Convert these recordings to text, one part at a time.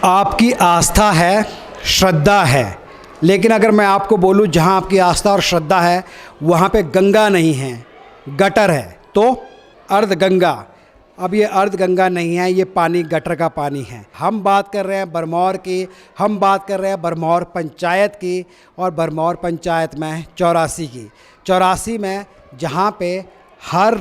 आपकी आस्था है, श्रद्धा है, लेकिन अगर मैं आपको बोलूं जहां आपकी आस्था और श्रद्धा है वहां पे गंगा नहीं है, गटर है, तो अर्ध गंगा। अब ये अर्ध गंगा नहीं है, ये पानी गटर का पानी है। हम बात कर रहे हैं बरमौर की, हम बात कर रहे हैं बरमौर पंचायत की, और बरमौर पंचायत में 84 की। 84 में जहाँ पे हर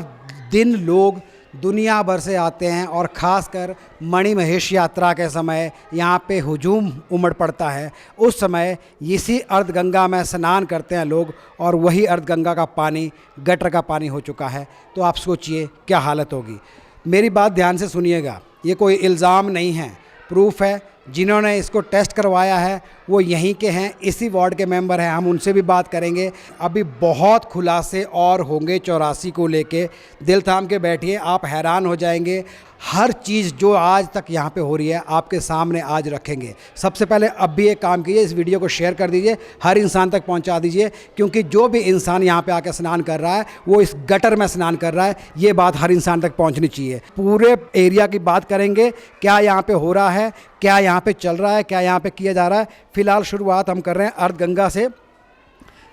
दिन लोग दुनिया भर से आते हैं और ख़ासकर मणिमहेश यात्रा के समय यहाँ पे हुजूम उमड़ पड़ता है। उस समय इसी अर्धगंगा में स्नान करते हैं लोग, और वही अर्धगंगा का पानी गटर का पानी हो चुका है। तो आप सोचिए क्या हालत होगी। मेरी बात ध्यान से सुनिएगा, ये कोई इल्ज़ाम नहीं है, प्रूफ है। जिन्होंने इसको टेस्ट करवाया है वो यहीं के हैं, इसी वार्ड के मेंबर हैं, हम उनसे भी बात करेंगे। अभी बहुत खुलासे और होंगे 84 को लेके, दिल थाम के बैठिए, आप हैरान हो जाएंगे। हर चीज़ जो आज तक यहाँ पे हो रही है आपके सामने आज रखेंगे। सबसे पहले अब भी एक काम कीजिए, इस वीडियो को शेयर कर दीजिए, हर इंसान तक पहुँचा दीजिए, क्योंकि जो भी इंसान यहाँ पे आकर स्नान कर रहा है वो इस गटर में स्नान कर रहा है। ये बात हर इंसान तक पहुँचनी चाहिए। पूरे एरिया की बात करेंगे, क्या यहाँ पे हो रहा है, क्या यहाँ पे चल रहा है, क्या यहाँ पे किया जा रहा है। फ़िलहाल शुरुआत हम कर रहे हैं अर्धगंगा से।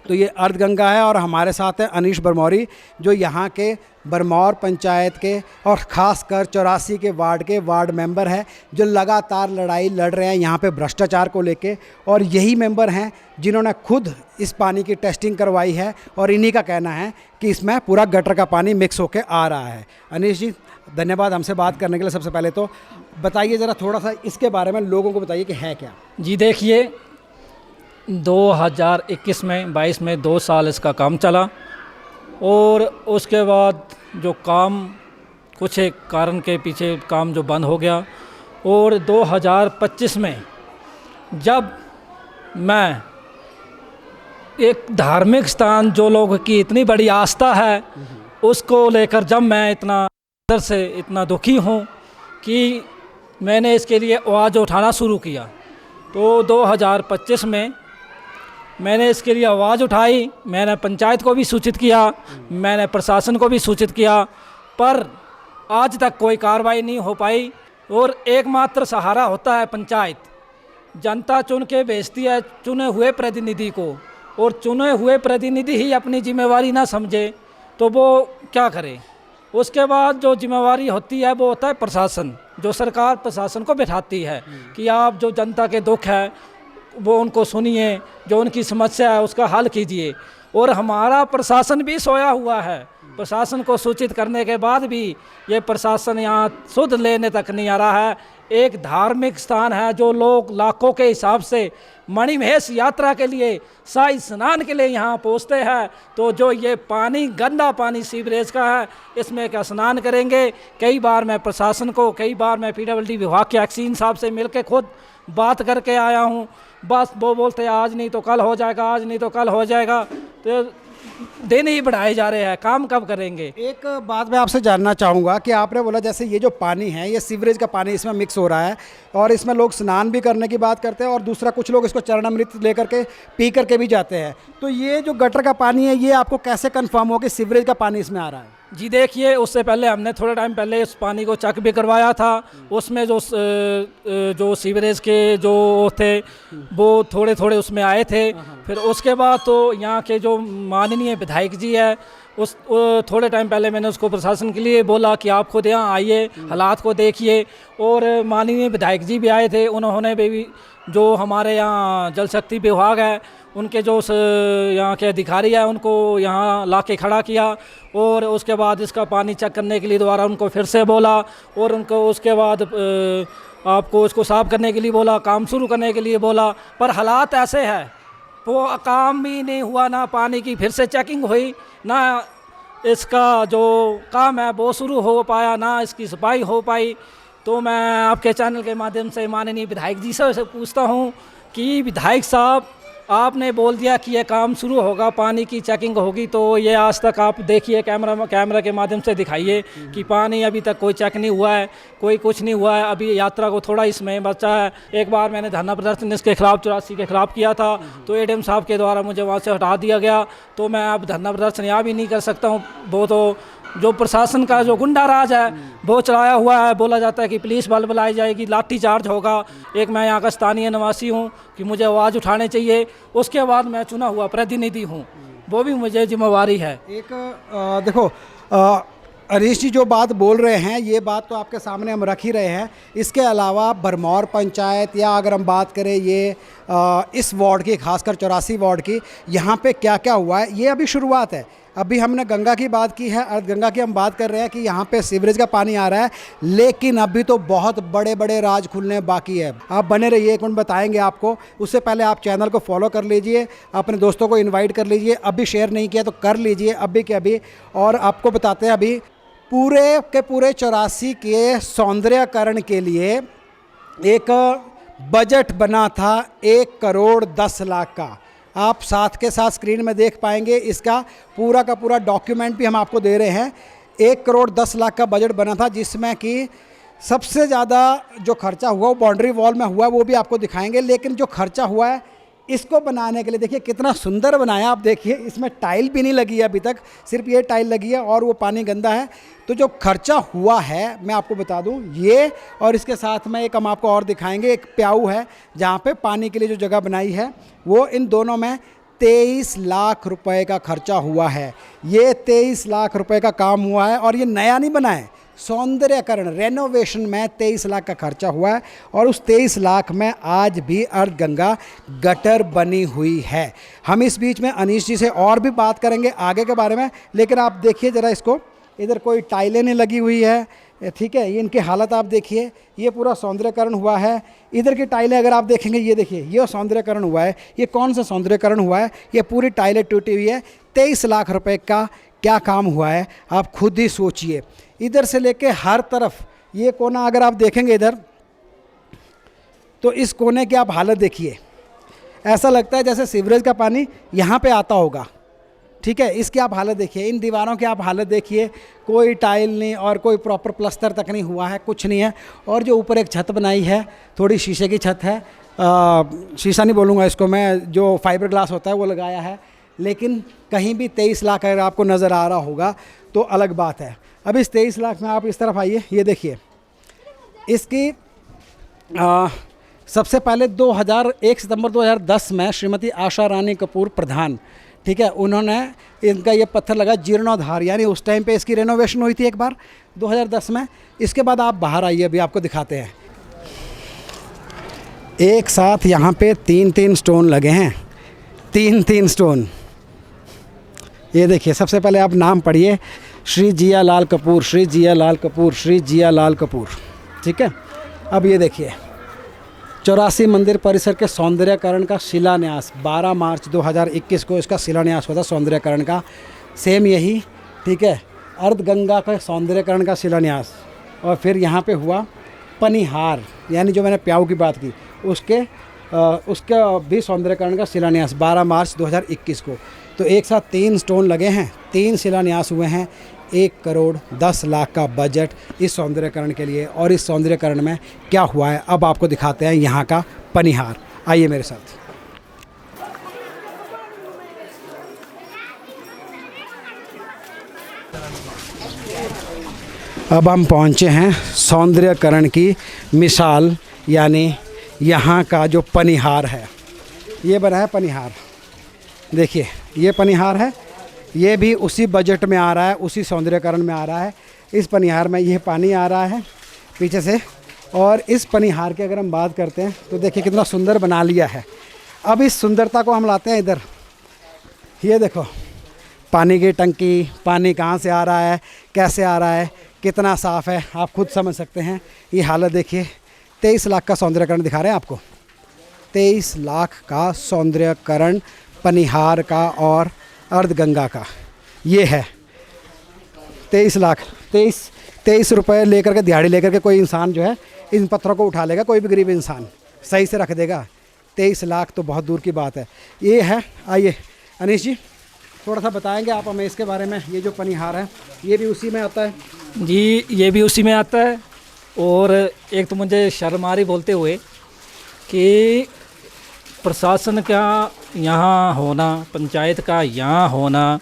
तो ये अर्धगंगा है और हमारे साथ हैं अनीश बरमौरी, जो यहाँ के बरमौर पंचायत के और ख़ासकर 84 के वार्ड मेंबर हैं, जो लगातार लड़ाई लड़ रहे हैं यहाँ पे भ्रष्टाचार को लेके। और यही मेंबर हैं जिन्होंने खुद इस पानी की टेस्टिंग करवाई है, और इन्हीं का कहना है कि इसमें पूरा गटर का पानी मिक्स होके आ रहा है। अनीश जी, धन्यवाद हमसे बात करने के लिए। सबसे पहले तो बताइए ज़रा थोड़ा सा इसके बारे में, लोगों को बताइए कि है क्या। जी देखिए, 2021 में 22 में 2 साल इसका काम चला, और उसके बाद जो काम कुछ एक कारण के पीछे काम जो बंद हो गया। और 2025 में जब मैं एक धार्मिक स्थान, जो लोगों की इतनी बड़ी आस्था है, उसको लेकर जब मैं इतना अंदर से इतना दुखी हूँ कि मैंने इसके लिए आवाज़ उठाना शुरू किया, तो 2025 में मैंने इसके लिए आवाज़ उठाई। मैंने पंचायत को भी सूचित किया, मैंने प्रशासन को भी सूचित किया, पर आज तक कोई कार्रवाई नहीं हो पाई। और एकमात्र सहारा होता है पंचायत। जनता चुन के भेजती है चुने हुए प्रतिनिधि को, और चुने हुए प्रतिनिधि ही अपनी जिम्मेवारी ना समझे तो वो क्या करे। उसके बाद जो जिम्मेवारी होती है वो होता है प्रशासन, जो सरकार प्रशासन को बैठाती है कि आप जो जनता के दुख है वो उनको सुनिए, जो उनकी समस्या है उसका हल कीजिए। और हमारा प्रशासन भी सोया हुआ है। प्रशासन को सूचित करने के बाद भी ये प्रशासन यहाँ सुध लेने तक नहीं आ रहा है। एक धार्मिक स्थान है, जो लोग लाखों के हिसाब से मणिमहेश यात्रा के लिए, शाही स्नान के लिए यहाँ पहुँचते हैं, तो जो ये पानी गंदा पानी सीवरेज का है, इसमें क्या स्नान करेंगे। कई बार मैं प्रशासन को, कई बार मैं PWD विभाग के एक्सीन साहब से मिलकर खुद बात करके आया हूँ, बस वो बोलते हैं आज नहीं तो कल हो जाएगा, आज नहीं तो कल हो जाएगा। तो दिन ही बढ़ाए जा रहे हैं, काम कब करेंगे। एक बात मैं आपसे जानना चाहूँगा कि आपने बोला जैसे ये जो पानी है ये सीवरेज का पानी इसमें मिक्स हो रहा है, और इसमें लोग स्नान भी करने की बात करते हैं, और दूसरा कुछ लोग इसको चरणामृत लेकर के पी करके भी जाते हैं। तो ये जो गटर का पानी है ये आपको कैसे कंफर्म हो कि सीवरेज का पानी इसमें आ रहा है। जी देखिए, उससे पहले हमने थोड़े टाइम पहले इस पानी को चेक भी करवाया था। उसमें जो सीवरेज के जो थे वो थोड़े थोड़े उसमें आए थे। फिर उसके बाद तो यहाँ के जो माननीय विधायक जी है, उस थोड़े टाइम पहले मैंने उसको प्रशासन के लिए बोला कि आप खुद यहाँ आइए, हालात को देखिए। और माननीय विधायक जी भी आए थे, उन्होंने भी जो हमारे यहाँ जल शक्ति विभाग है उनके जो यहाँ के अधिकारी हैं उनको यहाँ ला के खड़ा किया, और उसके बाद इसका पानी चेक करने के लिए दोबारा उनको फिर से बोला, और उनको उसके बाद आपको इसको साफ़ करने के लिए बोला, काम शुरू करने के लिए बोला। पर हालात ऐसे है, वो काम भी नहीं हुआ, ना पानी की फिर से चेकिंग हुई, ना इसका जो काम है वो शुरू हो पाया, ना इसकी सफाई हो पाई। तो मैं आपके चैनल के माध्यम से माननीय विधायक जी से पूछता हूँ कि विधायक साहब, आपने बोल दिया कि ये काम शुरू होगा, पानी की चेकिंग होगी, तो ये आज तक आप देखिए कैमरा के माध्यम से दिखाइए कि पानी अभी तक कोई चेक नहीं हुआ है, कोई कुछ नहीं हुआ है। अभी यात्रा को थोड़ा इसमें बचा है। एक बार मैंने धरना प्रदर्शन इसके खिलाफ 84 के खिलाफ किया था, तो ADM साहब के द्वारा मुझे वहाँ से हटा दिया गया। तो मैं अब धरना प्रदर्शन यहाँ भी नहीं कर सकता हूँ, वो तो जो प्रशासन का जो गुंडा राज है वो चलाया हुआ है। बोला जाता है कि पुलिस बल बुलाई जाएगी, लाठी चार्ज होगा। एक मैं यहाँ का स्थानीय निवासी हूँ कि मुझे आवाज़ उठाने चाहिए, उसके बाद मैं चुना हुआ प्रतिनिधि हूँ, वो भी मुझे जिम्मेवारी है। एक देखो हरीश जी जो बात बोल रहे हैं ये बात तो आपके सामने हम रख ही रहे हैं। इसके अलावा भरमौर पंचायत या अगर हम बात करें ये इस वार्ड की, खासकर 84 वार्ड की, यहाँ पे क्या क्या हुआ है ये अभी शुरुआत है। अभी हमने गंगा की बात की है, अर्ध गंगा की हम बात कर रहे हैं कि यहाँ पे सीवरेज का पानी आ रहा है, लेकिन अभी तो बहुत बड़े बड़े राज खुलने बाकी है। आप बने रहिए, एक मिनट बताएंगे आपको। उससे पहले आप चैनल को फॉलो कर लीजिए, अपने दोस्तों को इन्वाइट कर लीजिए, अभी शेयर नहीं किया तो कर लीजिए अभी के अभी। और आपको बताते हैं अभी पूरे के पूरे 84 के सौंदर्यकरण के लिए एक बजट बना था 1 करोड़ 10 लाख का। आप साथ के साथ स्क्रीन में देख पाएंगे, इसका पूरा का पूरा डॉक्यूमेंट भी हम आपको दे रहे हैं। 1 करोड़ 10 लाख का बजट बना था, जिसमें कि सबसे ज़्यादा जो खर्चा हुआ वो बाउंड्री वॉल में हुआ, वो भी आपको दिखाएंगे। लेकिन जो खर्चा हुआ है इसको बनाने के लिए देखिए कितना सुंदर बनाया। आप देखिए इसमें टाइल भी नहीं लगी है अभी तक, सिर्फ ये टाइल लगी है और वो पानी गंदा है। तो जो खर्चा हुआ है मैं आपको बता दूं ये, और इसके साथ में एक हम आपको और दिखाएंगे, एक प्याऊ है जहाँ पे पानी के लिए जो जगह बनाई है वो, इन दोनों में 23 लाख रुपए का खर्चा हुआ है। ये 23 लाख रुपए का काम हुआ है और ये नया नहीं बना है, सौंदर्यकरण रेनोवेशन में 23 लाख का खर्चा हुआ है। और उस 23 लाख में आज भी अर्ध गंगा गटर बनी हुई है। हम इस बीच में अनीश जी से और भी बात करेंगे आगे के बारे में, लेकिन आप देखिए ज़रा इसको, इधर कोई टाइलें नहीं लगी हुई है, ठीक है। ये इनकी हालत आप देखिए, ये पूरा सौंदर्यकरण हुआ है। इधर की टाइलें अगर आप देखेंगे, ये देखिए ये सौंदर्यकरण हुआ है। ये कौन सा सौंदर्यकरण हुआ है? ये पूरी टाइलें टूटी हुई है। 23 लाख रुपए का क्या काम हुआ है आप खुद ही सोचिए। इधर से लेके हर तरफ ये कोना अगर आप देखेंगे इधर, तो इस कोने की आप हालत देखिए, ऐसा लगता है जैसे सीवरेज का पानी यहाँ पे आता होगा, ठीक है। इसकी आप हालत देखिए, इन दीवारों की आप हालत देखिए, कोई टाइल नहीं और कोई प्रॉपर प्लास्टर तक नहीं हुआ है, कुछ नहीं है। और जो ऊपर एक छत बनाई है, थोड़ी शीशे की छत है, शीशा नहीं बोलूँगा इसको मैं, जो फाइबर ग्लास होता है वो लगाया है। लेकिन कहीं भी 23 लाख अगर आपको नज़र आ रहा होगा तो अलग बात है। अब इस 23 लाख में आप इस तरफ आइए, ये देखिए इसकी सबसे पहले 1 सितंबर 2010 में श्रीमती आशा रानी कपूर प्रधान, ठीक है, उन्होंने इनका ये पत्थर लगा जीर्णोद्धार, यानी उस टाइम पे इसकी रेनोवेशन हुई थी एक बार 2010 में। इसके बाद आप बाहर आइए, अभी आपको दिखाते हैं। एक साथ यहाँ पे 3-3 स्टोन लगे हैं, 3-3 स्टोन। ये देखिए, सबसे पहले आप नाम पढ़िए, श्री जिया लाल कपूर, श्री जिया लाल कपूर, श्री जिया लाल कपूर, ठीक है। अब ये देखिए 84 मंदिर परिसर के सौंदर्यकरण का शिलान्यास 12 मार्च 2021 को इसका शिलान्यास हुआ था सौंदर्यकरण का। सेम यही, ठीक है, अर्ध गंगा का सौंदर्यकरण का शिलान्यास। और फिर यहाँ पे हुआ पनिहार, यानी जो मैंने प्याऊ की बात की उसका भी सौंदर्यकरण का शिलान्यास 12 मार्च 2021 को। तो एक साथ 3 स्टोन लगे हैं, 3 शिलान्यास हुए हैं। 1 करोड़ 10 लाख का बजट इस सौंदर्यकरण के लिए। और इस सौंदर्यकरण में क्या हुआ है अब आपको दिखाते हैं यहाँ का पनिहार। आइए मेरे साथ। अब हम पहुँचे हैं सौंदर्यकरण की मिसाल, यानी यहाँ का जो पनिहार है। ये बना है पनिहार, देखिए ये पनिहार है, ये भी उसी बजट में आ रहा है, उसी सौंदर्यकरण में आ रहा है। इस पनिहार में ये पानी आ रहा है पीछे से। और इस पनिहार की अगर हम बात करते हैं तो देखिए कितना सुंदर बना लिया है। अब इस सुंदरता को हम लाते हैं इधर, ये देखो पानी की टंकी, पानी कहाँ से आ रहा है, कैसे आ रहा है, कितना साफ़ है, आप खुद समझ सकते हैं। ये हालत देखिए, 23 लाख का सौंदर्यकरण दिखा रहे हैं आपको, 23 लाख का सौंदर्यकरण पनिहार का और अर्ध गंगा का। ये है 23 लाख। 23 रुपये लेकर के, दिहाड़ी लेकर के कोई इंसान जो है इन पत्थरों को उठा लेगा, कोई भी गरीब इंसान सही से रख देगा। 23 लाख तो बहुत दूर की बात है। ये है, आइए अनीश जी थोड़ा सा बताएंगे आप हमें इसके बारे में। ये जो पनिहार है ये भी उसी में आता है? जी ये भी उसी में आता है। और एक तो मुझे शर्म आ रही बोलते हुए कि प्रशासन का यहाँ होना, पंचायत का यहाँ होना,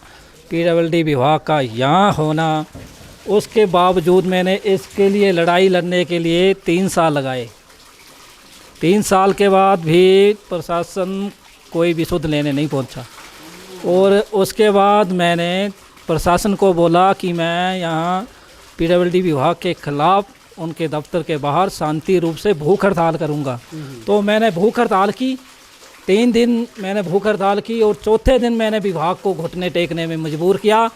पीडब्ल्यूडी विभाग का यहाँ होना, उसके बावजूद मैंने इसके लिए लड़ाई लड़ने के लिए 3 साल लगाए। 3 साल के बाद भी प्रशासन कोई भी सुध लेने नहीं पहुंचा। और उसके बाद मैंने प्रशासन को बोला कि मैं यहाँ पीडब्ल्यूडी विभाग के ख़िलाफ़ उनके दफ्तर के बाहर शांति रूप से भूख हड़ताल करूँगा। तो मैंने भूख हड़ताल की, 3 दिन मैंने भूख हड़ताल की और चौथे दिन मैंने विभाग को घुटने टेकने में मजबूर किया।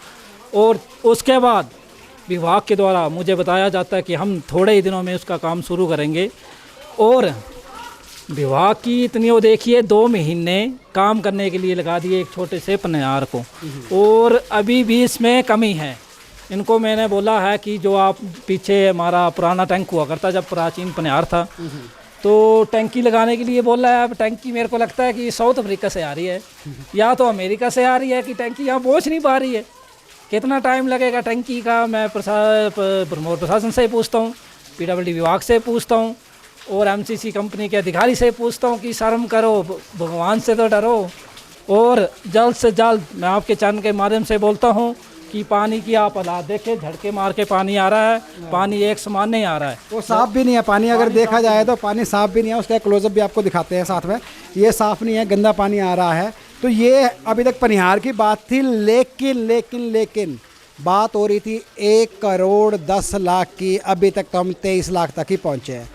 और उसके बाद विभाग के द्वारा मुझे बताया जाता है कि हम थोड़े ही दिनों में उसका काम शुरू करेंगे। और विभाग की इतनी वो देखिए 2 महीने काम करने के लिए लगा दिए एक छोटे से पनियार को, और अभी भी इसमें कमी है। इनको मैंने बोला है कि जो आप पीछे हमारा पुराना टैंक हुआ करता जब प्राचीन पनियार था, तो टैंकी लगाने के लिए बोल रहा है। अब टैंकी मेरे को लगता है कि साउथ अफ्रीका से आ रही है या तो अमेरिका से आ रही है कि टैंकी यहाँ पहुँच नहीं पा रही है। कितना टाइम लगेगा टैंकी का, मैं भरमौर प्रशासन से पूछता हूँ, पीडब्ल्यूडी विभाग से पूछता हूँ और एमसीसी कंपनी के अधिकारी से पूछता हूँ कि शर्म करो, भगवान से तो डरो। और जल्द से जल्द मैं आपके चैनल के माध्यम से बोलता हूँ कि पानी की आप हालात देखें, झटके मार के पानी आ रहा है, पानी एक समान नहीं आ रहा है। वो साफ भी नहीं है पानी, अगर देखा जाए तो पानी साफ भी नहीं है। उसका क्लोजअप भी आपको दिखाते हैं साथ में, ये साफ नहीं है, गंदा पानी आ रहा है। तो ये अभी तक पनिहार की बात थी, लेकिन बात हो रही थी 1 करोड़ 10 लाख की। अभी तक तो हम 23 लाख तक ही पहुँचे हैं।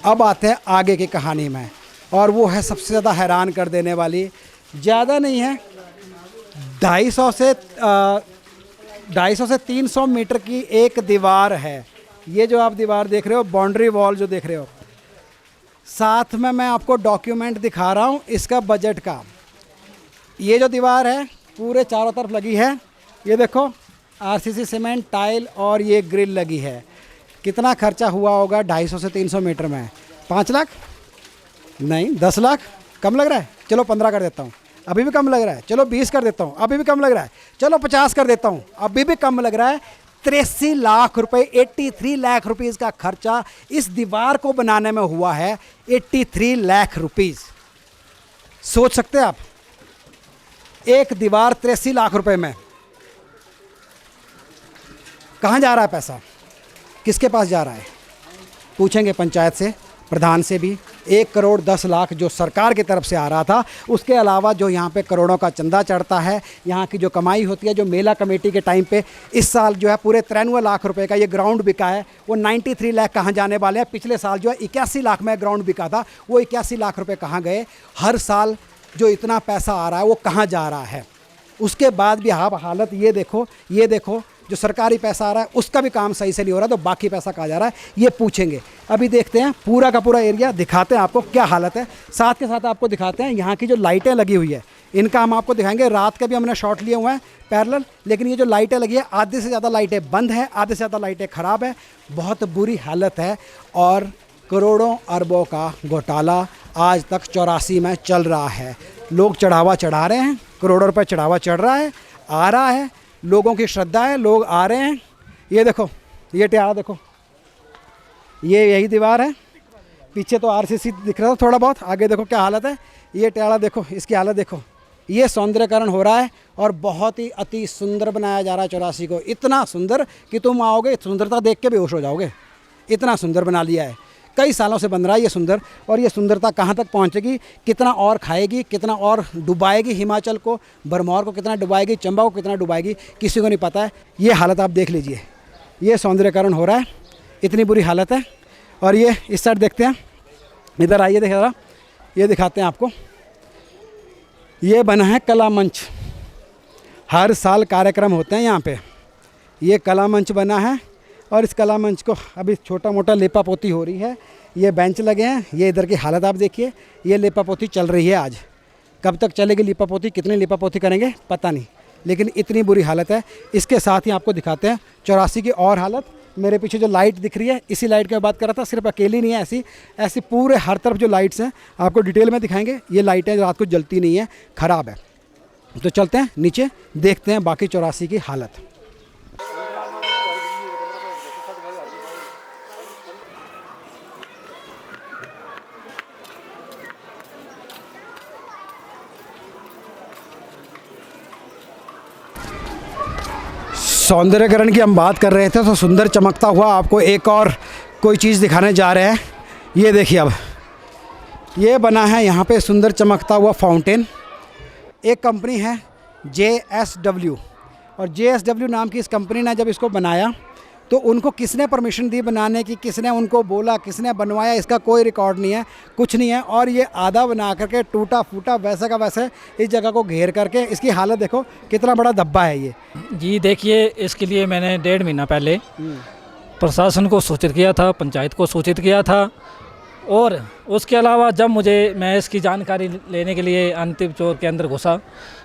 अब आते हैं आगे की कहानी में, और वो है सबसे ज़्यादा हैरान कर देने वाली। ज़्यादा नहीं है, 250 से 300 मीटर की एक दीवार है। ये जो आप दीवार देख रहे हो, बाउंड्री वॉल जो देख रहे हो, साथ में मैं आपको डॉक्यूमेंट दिखा रहा हूँ इसका बजट का। ये जो दीवार है पूरे चारों तरफ लगी है, ये देखो आरसीसी सीमेंट, टाइल और ये ग्रिल लगी है। कितना खर्चा हुआ होगा 250 से 300 मीटर में? 5 लाख नहीं, 10 लाख कम लग रहा है, चलो 15 कर देता हूँ, अभी भी कम लग रहा है, चलो 20 कर देता हूँ, अभी भी कम लग रहा है, चलो 50 कर देता हूँ, अभी भी कम लग रहा है। 83 लाख रुपए, 83 लाख रुपीज़ का खर्चा इस दीवार को बनाने में हुआ है। 83 लाख रुपीज़, सोच सकते हैं आप? एक दीवार 83 लाख रुपए में। कहाँ जा रहा है पैसा, किसके पास जा रहा है? पूछेंगे पंचायत से, प्रधान से भी। 1 करोड़ 10 लाख जो सरकार की तरफ से आ रहा था, उसके अलावा जो यहाँ पे करोड़ों का चंदा चढ़ता है, यहाँ की जो कमाई होती है, जो मेला कमेटी के टाइम पे इस साल जो है पूरे 93 लाख रुपए का ये ग्राउंड बिका है। वो 93 लाख कहाँ जाने वाले हैं? पिछले साल जो है 81 लाख में ग्राउंड बिका था, वो 81 लाख रुपये कहाँ गए? हर साल जो इतना पैसा आ रहा है वो कहाँ जा रहा है? उसके बाद भी आप हालत ये देखो, ये देखो, जो सरकारी पैसा आ रहा है उसका भी काम सही से नहीं हो रहा, तो बाकी पैसा कहाँ जा रहा है ये पूछेंगे। अभी देखते हैं पूरा का पूरा एरिया, दिखाते हैं आपको क्या हालत है। साथ के साथ आपको दिखाते हैं यहाँ की जो लाइटें लगी हुई है, इनका हम आपको दिखाएंगे। रात के भी हमने शॉट लिए हुए हैं पैरेलल, लेकिन ये जो लाइटें लगी है, आधे से ज़्यादा लाइटें बंद हैं, आधे से ज़्यादा लाइटें ख़राब है, बहुत बुरी हालत है। और करोड़ों अरबों का घोटाला आज तक 84 में चल रहा है। लोग चढ़ावा चढ़ा रहे हैं, करोड़ों रुपए चढ़ावा चढ़ रहा है, आ रहा है, लोगों की श्रद्धा है, लोग आ रहे हैं। ये देखो, ये टेड़ा देखो, ये यही दीवार है, पीछे तो आरसीसी दिख रहा था थोड़ा बहुत, आगे देखो क्या हालत है। ये टेड़ा देखो, इसकी हालत देखो। ये सौंदर्यकरण हो रहा है और बहुत ही अति सुंदर बनाया जा रहा है 84 को। इतना सुंदर कि तुम आओगे सुंदरता देख के बेहोश हो जाओगे, इतना सुंदर बना लिया है। कई सालों से बन रहा है ये सुंदर, और ये सुंदरता कहाँ तक पहुँचेगी, कितना और खाएगी, कितना और डुबाएगी हिमाचल को, भरमौर को कितना डुबाएगी, चंबा को कितना डुबाएगी, किसी को नहीं पता है। ये हालत आप देख लीजिए, ये सौंदर्यकरण हो रहा है, इतनी बुरी हालत है। और ये इस साइड देखते हैं, इधर आइए, देखिए ज़रा, ये दिखाते हैं आपको। ये बना है कला मंच, हर साल कार्यक्रम होते हैं यहाँ पे। ये कला मंच बना है और इस कला मंच को अभी छोटा मोटा लेपा पोती हो रही है। ये बेंच लगे हैं, ये इधर की हालत आप देखिए, ये लेपा पोती चल रही है आज। कब तक चलेगी लेपा पोती, कितनी लेपा पोती करेंगे पता नहीं, लेकिन इतनी बुरी हालत है। इसके साथ ही आपको दिखाते हैं 84 की और हालत। मेरे पीछे जो लाइट दिख रही है, इसी लाइट की बात कर रहा था, सिर्फ अकेली नहीं है, ऐसी ऐसी पूरे हर तरफ जो लाइट्स हैं आपको डिटेल में दिखाएंगे। ये लाइटें रात को जलती नहीं है, ख़राब है। तो चलते हैं नीचे, देखते हैं बाकी 84 की हालत। सौंदर्यकरण की हम बात कर रहे थे तो सुंदर चमकता हुआ आपको एक और कोई चीज़ दिखाने जा रहे हैं। ये देखिए, अब ये बना है यहाँ पे सुंदर चमकता हुआ फाउंटेन। एक कंपनी है JSW, और JSW नाम की इस कंपनी ने जब इसको बनाया तो उनको किसने परमिशन दी बनाने की, किसने उनको बोला, किसने बनवाया, इसका कोई रिकॉर्ड नहीं है, कुछ नहीं है। और ये आधा बना करके टूटा फूटा वैसे का वैसे इस जगह को घेर करके, इसकी हालत देखो कितना बड़ा धब्बा है ये। जी देखिए, इसके लिए मैंने 1.5 महीना पहले प्रशासन को सूचित किया था, पंचायत को सूचित किया था। और उसके अलावा जब मैं इसकी जानकारी लेने के लिए अंतिम चौर के अंदर घुसा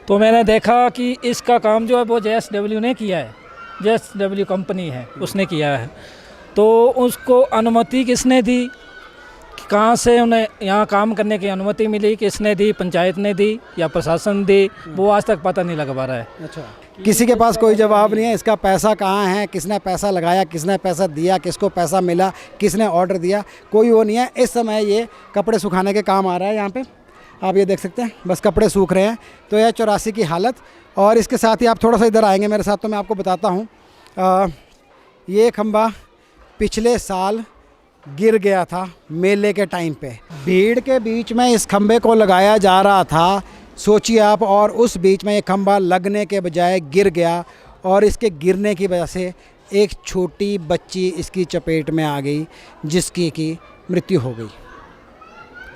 तो मैंने देखा कि इसका काम जो है वो JSW ने किया है, JSW कंपनी है उसने किया है। तो उसको अनुमति किसने दी, कहाँ से उन्हें यहाँ काम करने की अनुमति मिली, किसने दी, पंचायत ने दी या प्रशासन दी, वो आज तक पता नहीं लग पा रहा है। अच्छा, किसी के पास कोई जवाब नहीं है। इसका पैसा कहाँ है, किसने पैसा लगाया, किसने पैसा दिया, किसको पैसा मिला, किसने ऑर्डर दिया, कोई वो नहीं है। इस समय ये कपड़े सुखाने के काम आ रहा है। यहाँ पे आप ये देख सकते हैं, बस कपड़े सूख रहे हैं। तो यह 84 की हालत। और इसके साथ ही आप थोड़ा सा इधर आएंगे मेरे साथ तो मैं आपको बताता हूँ। ये खंबा पिछले साल गिर गया था मेले के टाइम पे। भीड़ के बीच में इस खंबे को लगाया जा रहा था, सोचिए आप। और उस बीच में ये खंबा लगने के बजाय गिर गया और इसके गिरने की वजह से एक छोटी बच्ची इसकी चपेट में आ गई, जिसकी की मृत्यु हो गई।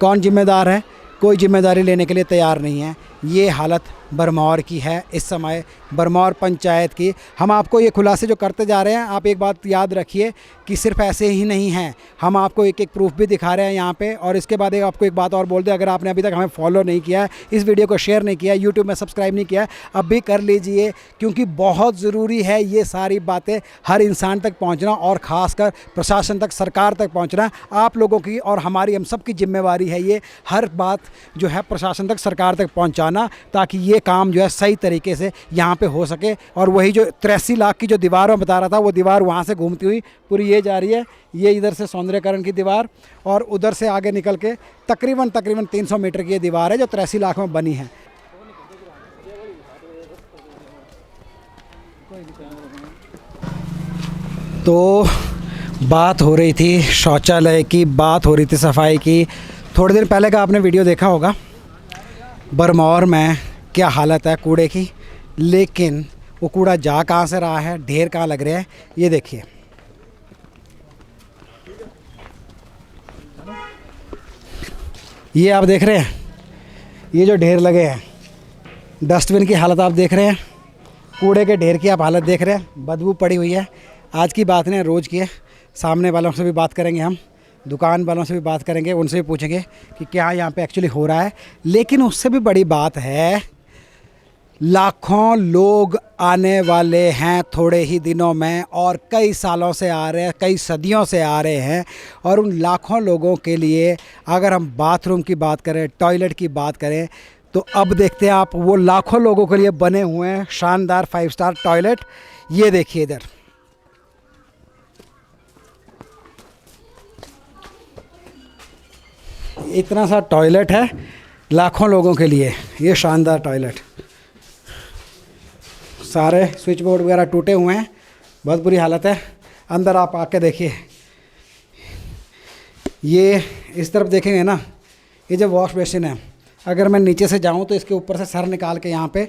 कौन जिम्मेदार है? कोई जिम्मेदारी लेने के लिए तैयार नहीं है। ये हालत बरमौर की है इस समय, बरमौर पंचायत की। हम आपको ये खुलासे जो करते जा रहे हैं, आप एक बात याद रखिए कि सिर्फ ऐसे ही नहीं हैं, हम आपको एक एक प्रूफ भी दिखा रहे हैं यहाँ पे। और इसके बाद आपको एक बात और बोल दें, अगर आपने अभी तक हमें फॉलो नहीं किया है, इस वीडियो को शेयर नहीं किया, यूट्यूब में सब्सक्राइब नहीं किया है, अब भी कर लीजिए, क्योंकि बहुत ज़रूरी है ये सारी बातें हर इंसान तक पहुँचना, और ख़ासकर प्रशासन तक, सरकार तक पहुँचना। आप लोगों की और हमारी, हम सब की जिम्मेवारी है ये हर बात जो है प्रशासन तक, सरकार तक पहुँचाना, ताकि ये काम जो है सही तरीके से यहाँ पे हो सके। और वही जो 83 लाख की जो दीवार मैं बता रहा था, वो दीवार वहाँ से घूमती हुई पूरी ये जा रही है। ये इधर से सौंदर्यकरण की दीवार, और उधर से आगे निकल के तकरीबन 300 मीटर की ये दीवार है जो 83 लाख में बनी है। तो बात हो रही थी शौचालय की, बात हो रही थी सफाई की। थोड़े दिन पहले का आपने वीडियो देखा होगा, बरमौर में क्या हालत है कूड़े की। लेकिन वो कूड़ा जा कहाँ से रहा है, ढेर कहाँ लग रहे हैं, ये देखिए। ये आप देख रहे हैं, ये जो ढेर लगे हैं, डस्टबिन की हालत आप देख रहे हैं, कूड़े के ढेर की आप हालत देख रहे हैं, बदबू पड़ी हुई है। आज की बात नहीं, रोज़ की है। सामने वालों से भी बात करेंगे, हम दुकान वालों से भी बात करेंगे, उनसे भी पूछेंगे कि क्या यहाँ पे एक्चुअली हो रहा है। लेकिन उससे भी बड़ी बात है, लाखों लोग आने वाले हैं थोड़े ही दिनों में, और कई सालों से आ रहे हैं, कई सदियों से आ रहे हैं। और उन लाखों लोगों के लिए अगर हम बाथरूम की बात करें, टॉयलेट की बात करें, तो अब देखते हैं आप, वो लाखों लोगों के लिए बने हुए हैं शानदार 5 स्टार टॉयलेट। ये देखिए इधर, इतना सा टॉयलेट है लाखों लोगों के लिए, ये शानदार टॉयलेट। सारे स्विच बोर्ड वगैरह टूटे हुए हैं, बहुत बुरी हालत है। अंदर आप आके देखिए, ये इस तरफ देखेंगे ना, ये जो वॉश बेसिन है, अगर मैं नीचे से जाऊं तो इसके ऊपर से सर निकाल के यहाँ पे,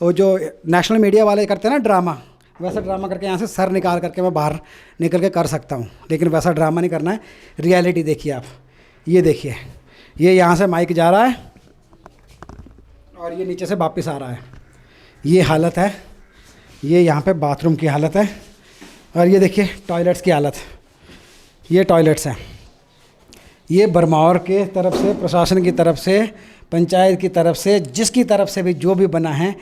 वो जो नेशनल मीडिया वाले करते हैं ना ड्रामा, वैसा ड्रामा करके यहाँ से सर निकाल करके मैं बाहर निकल के कर सकता हूँ। लेकिन वैसा ड्रामा नहीं करना है, रियलिटी देखिए आप। ये देखिए, ये यहाँ से माइक जा रहा है और ये नीचे से वापस आ रहा है। ये हालत है, ये यहाँ पे बाथरूम की हालत है। और ये देखिए टॉयलेट्स की हालत, ये टॉयलेट्स हैं। ये बरमौर के तरफ से, प्रशासन की तरफ से, पंचायत की तरफ से, जिसकी तरफ से भी जो भी बना है,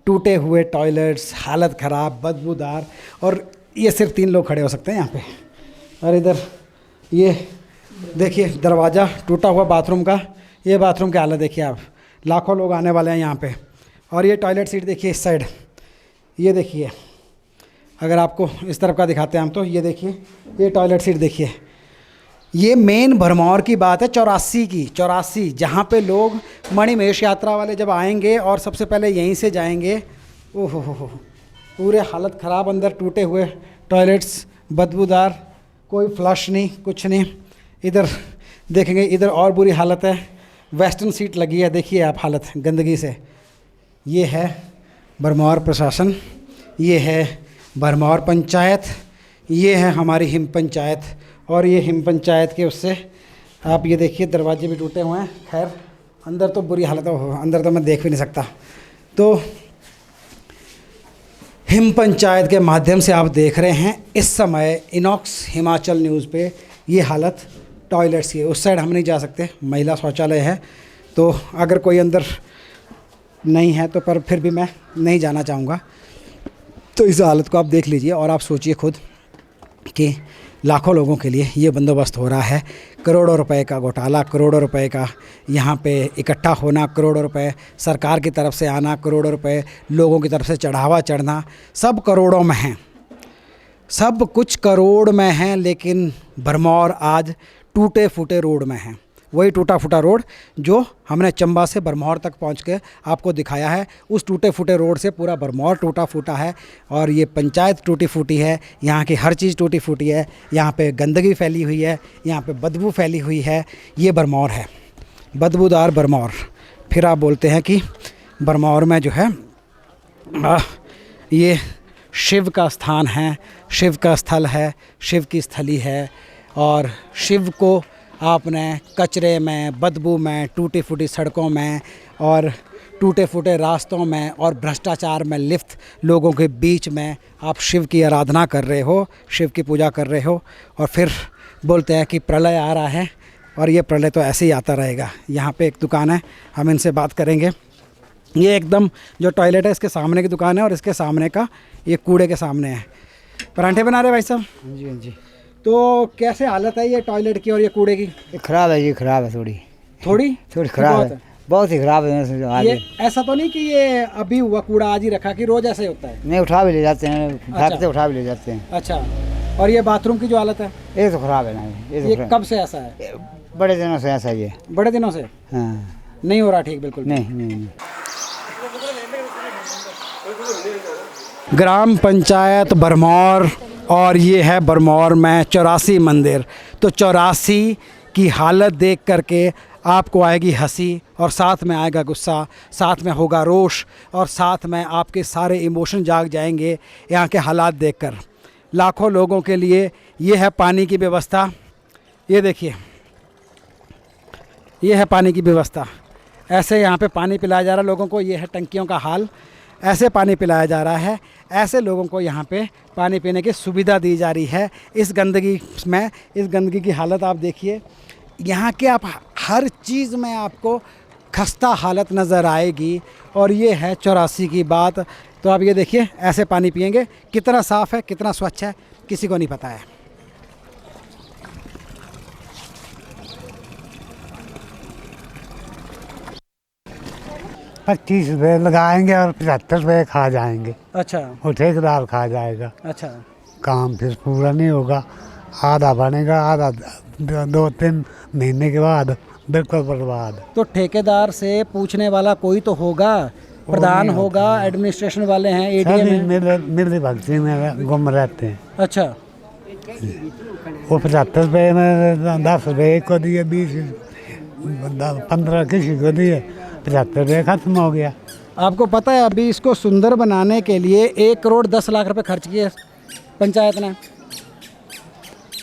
टूटे हुए टॉयलेट्स, हालत ख़राब, बदबूदार। और ये सिर्फ 3 लोग खड़े हो सकते हैं यहाँ पे। और इधर ये देखिए दरवाज़ा टूटा हुआ बाथरूम का, ये बाथरूम की हालत देखिए आप। लाखों लोग आने वाले हैं यहाँ पे। और ये टॉयलेट सीट देखिए इस साइड, ये देखिए, अगर आपको इस तरफ का दिखाते हैं हम, तो ये देखिए, ये टॉयलेट सीट देखिए। ये मेन भरमौर की बात है 84 की, 84, जहाँ पे लोग मणिमहेश यात्रा वाले जब आएंगे और सबसे पहले यहीं से जाएंगे। ओहो हो, पूरे हालत ख़राब, अंदर टूटे हुए टॉयलेट्स, बदबूदार, कोई फ्लश नहीं, कुछ नहीं। इधर देखेंगे, इधर और बुरी हालत है, वेस्टर्न सीट लगी है, देखिए आप हालत गंदगी से। ये है भरमौर प्रशासन, ये है भरमौर पंचायत, ये है हमारी हिम पंचायत, और ये हिम पंचायत के उससे आप ये देखिए दरवाजे भी टूटे हुए हैं। खैर अंदर तो बुरी हालत है, अंदर तो मैं देख भी नहीं सकता। तो हिम पंचायत के माध्यम से आप देख रहे हैं इस समय इनॉक्स हिमाचल न्यूज़ पे ये हालत टॉयलेट्स की। उस साइड हम नहीं जा सकते, महिला शौचालय है, तो अगर कोई अंदर नहीं है तो पर फिर भी मैं नहीं जाना चाहूँगा। तो इस हालत को आप देख लीजिए और आप सोचिए खुद कि लाखों लोगों के लिए ये बंदोबस्त हो रहा है। करोड़ों रुपए का घोटाला, करोड़ों रुपए का यहाँ पे इकट्ठा होना, करोड़ों रुपए सरकार की तरफ से आना, करोड़ों रुपए लोगों की तरफ से चढ़ावा चढ़ना, सब करोड़ों में हैं, सब कुछ करोड़ में हैं। लेकिन भरमौर आज टूटे फूटे रोड में है। वही टूटा फूटा रोड जो हमने चंबा से भरमौर तक पहुंच के आपको दिखाया है, उस टूटे फूटे रोड से पूरा भरमौर टूटा फूटा है। और ये पंचायत टूटी फूटी है, यहाँ की हर चीज़ टूटी फूटी है, यहाँ पे गंदगी फैली हुई है, यहाँ पे बदबू फैली हुई है। ये भरमौर है, बदबूदार भरमौर। फिर आप बोलते हैं कि भरमौर में जो है ये शिव का स्थान है, शिव का स्थल है, शिव की स्थली है, और शिव को आपने कचरे में, बदबू में, टूटी फूटी सड़कों में और टूटे फूटे रास्तों में और भ्रष्टाचार में लिप्त लोगों के बीच में आप शिव की आराधना कर रहे हो, शिव की पूजा कर रहे हो, और फिर बोलते हैं कि प्रलय आ रहा है। और ये प्रलय तो ऐसे ही आता रहेगा। यहाँ पे एक दुकान है, हम इनसे बात करेंगे। ये एकदम जो टॉयलेट है इसके सामने की दुकान है, और इसके सामने का ये कूड़े के सामने है। परांठे बना रहे भाई साहब? हाँ जी, हाँ जी। तो कैसे हालत है ये टॉयलेट की और ये कूड़े की? ये खराब है जी, खराब है थोड़ी थोड़ी खराब है, बहुत ही खराब है। ये ऐसा तो नहीं कि ये अभी हुआ कूड़ा आज ही रखा, कि रोज ऐसे होता है? नहीं, उठा भी ले जाते हैं, अच्छा। उठा भी ले जाते हैं। अच्छा, और ये बाथरूम की जो हालत है ये तो खराब है ना, ये कब से ऐसा है? बड़े दिनों से ऐसा ही है। बड़े दिनों से? हाँ। नहीं हो रहा ठीक बिल्कुल? नहीं। ग्राम पंचायत भरमौर, और ये है भरमौर में 84 मंदिर। तो 84 की हालत देख करके आपको आएगी हंसी, और साथ में आएगा गुस्सा, साथ में होगा रोष, और साथ में आपके सारे इमोशन जाग जाएंगे यहाँ के हालात देखकर। लाखों लोगों के लिए ये है पानी की व्यवस्था। ये देखिए, ये है पानी की व्यवस्था। ऐसे यहाँ पे पानी पिलाया जा रहा है लोगों को। ये है टंकियों का हाल, ऐसे पानी पिलाया जा रहा है, ऐसे लोगों को यहाँ पे पानी पीने की सुविधा दी जा रही है। इस गंदगी में, इस गंदगी की हालत आप देखिए। यहाँ के आप हर चीज़ में आपको खस्ता हालत नज़र आएगी। और ये है 84 की बात। तो आप ये देखिए, ऐसे पानी पिएंगे। कितना साफ़ है, कितना स्वच्छ है, किसी को नहीं पता है। ₹25 लगाएंगे और ₹75 खा जाएंगे। अच्छा, वो ठेकेदार खा जाएगा। अच्छा। काम फिर पूरा नहीं होगा, आधा बनेगा, आधा 2-3 महीने के बाद बिल्कुल बर्बाद। तो ठेकेदार से पूछने वाला कोई तो होगा, प्रधान होगा, एडमिनिस्ट्रेशन वाले हैं, एडीएम हैं। मिली भक्ति में गुम रहते हैं। अच्छा, वो ₹75 में ₹10 को दिए, 20 15 किसी को दिए, ₹75 खत्म हो गया। आपको पता है अभी इसको सुंदर बनाने के लिए 1 करोड़ 10 लाख रुपए खर्च किए पंचायत ने।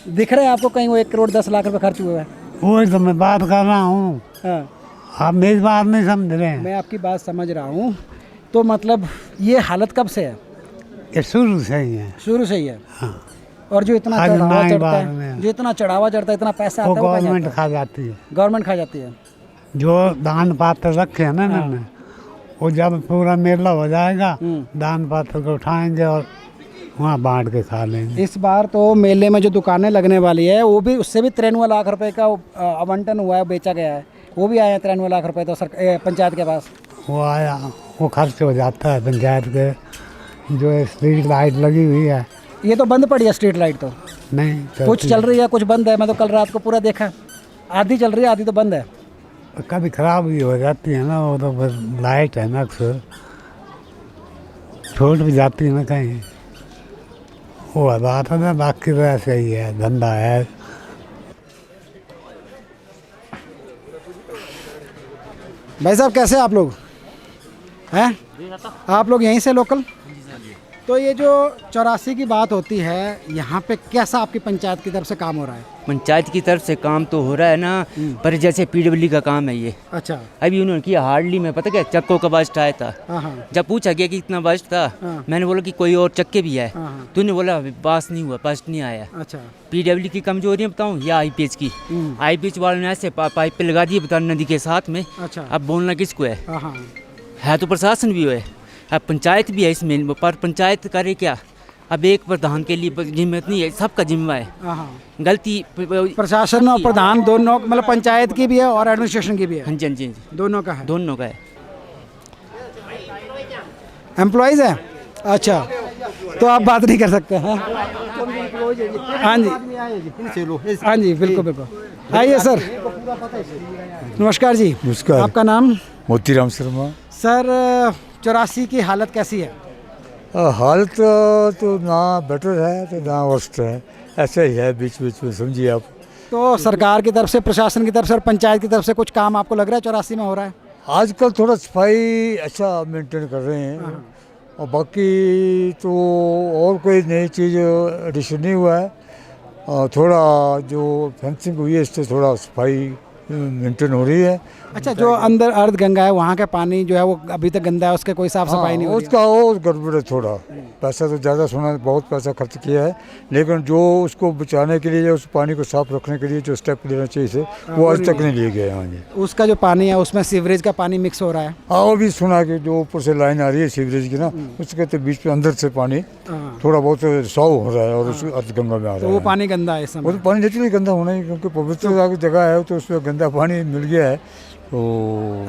दिख रहा है आपको कहीं वो 1 करोड़ 10 लाख रुपए खर्च हुए हैं? वही तो मैं बात कर रहा हूँ। हाँ, आप मेरी बात नहीं समझ रहे हैं। मैं आपकी बात समझ रहा हूँ। तो मतलब ये हालत कब से है? ये शुरू से ही है। शुरू से ही है। हाँ। और जो इतना आज चढ़ावा नए चढ़ता बार है, में। जो इतना चढ़ावा चढ़ता है, इतना पैसा वो आता है, वो कहाँ गवर्नमेंट जाता खा जाती है। है? गवर्नमेंट खा जाती है। जो दान पात्र रखे हैं ना इन्होंने, वो जब पूरा मेला हो जाएगा, दान पात्र को उठाएंगे और वहाँ बांट के खा लेंगे। इस बार तो मेले में जो दुकानें लगने वाली है, वो भी उससे भी 93 लाख रुपए का आवंटन हुआ है, बेचा गया है। वो भी आए हैं 93 लाख रुपए तो पंचायत के पास। वो आया, वो खर्च हो जाता है पंचायत के। जो स्ट्रीट लाइट लगी हुई है, ये तो बंद पड़ी है स्ट्रीट लाइट तो? नहीं कुछ चल रही है, कुछ बंद है। मैं तो कल रात को पूरा देखा, आधी चल रही है, आधी तो बंद है। कभी खराब भी हो जाती है ना, वो तो फिर लाइट है ना अक्सर। छूट भी जाती है ना कहीं, वो बात है ना, बाकी तो ऐसे ही है, धंधा है। भाई साहब कैसे आप लोग हैं? आप लोग यहीं से लोकल? तो ये जो 84 की बात होती है, यहाँ पे कैसा आपकी पंचायत की तरफ से काम हो रहा है? पंचायत की तरफ से काम तो हो रहा है ना, पर जैसे पीडब्ल्यू का काम है ये, अच्छा। अभी उन्होंने किया हार्डली में, पता क्या चक्कों का बजट आया था। हाँ हाँ जब पूछा गया कि कितना बजट था, मैंने बोला कि कोई और चक्के भी है, हाँ। तूने बोला अभी पास नहीं हुआ, बजट नहीं आया। अच्छा। पीडब्ल्यू की कमजोरी बताऊँ या आईपीएच की? आईपीएच वालों ने ऐसे पाइप पे लगा दिए बता नदी के साथ में। अच्छा। अब बोलना किसको है? हाँ हाँ। है तो प्रशासन भी है, अब पंचायत भी है इसमें, पर पंचायत करे क्या? अब एक प्रधान के लिए जिम्मेदारी नहीं है, सबका जिम्मा है। हाँ हाँ। गलती प्रशासन और प्रधान दोनों, मतलब पंचायत की भी है और एडमिनिस्ट्रेशन की भी हाँ है, जी हाँ जी हाँ जी, दोनों का है। दोनों का है। एम्प्लॉयज़ है? अच्छा, तो आप बात नहीं कर सकते हैं? हाँ जी हाँ जी, बिल्कुल बिल्कुल। आइए सर। नमस्कार जी। नमस्कार। आपका नाम? मोतीराम शर्मा। सर 84 की हालत कैसी है? हालत तो ना बेटर है तो ना वर्स्ट है, ऐसे ही है बीच बीच में, समझिए आप। तो सरकार की तरफ से, प्रशासन की तरफ से और पंचायत की तरफ से कुछ काम आपको लग रहा है 84 में हो रहा है? आजकल थोड़ा सफाई अच्छा मेंटेन कर रहे हैं, और बाकी तो और कोई नई चीज़ एडिशन नहीं हुआ है। थोड़ा जो फेंसिंग हुई है इससे थोड़ा सफाई मेंटेन हो रही है। अच्छा, जो अंदर अर्ध गंगा है वहाँ का पानी जो है वो अभी तक गंदा है, उसके कोई साफ सफाई नहीं हो रही है? उसका और गड़बड़ है थोड़ा। पैसा तो ज़्यादा सोना, बहुत पैसा खर्च किया है, लेकिन जो उसको बचाने के लिए, उस पानी को साफ रखने के लिए जो स्टेप लेना चाहिए थे, वो आज तक नहीं लिए गए। हाँ जी। उसका जो पानी है उसमें सीवरेज का पानी मिक्स हो रहा है। हाँ, वो भी सुना कि जो ऊपर से लाइन आ रही है सीवरेज की ना, उसके तो बीच में अंदर से पानी थोड़ा बहुत रिसाव हो रहा है और उस अर्धगंगा में आ तो रहा वो है। पानी गंदा है इस वो समय? तो पानी नेचुरली गंदा होना ही, क्योंकि पवित्र जगह है तो उसमें गंदा पानी मिल गया है। तो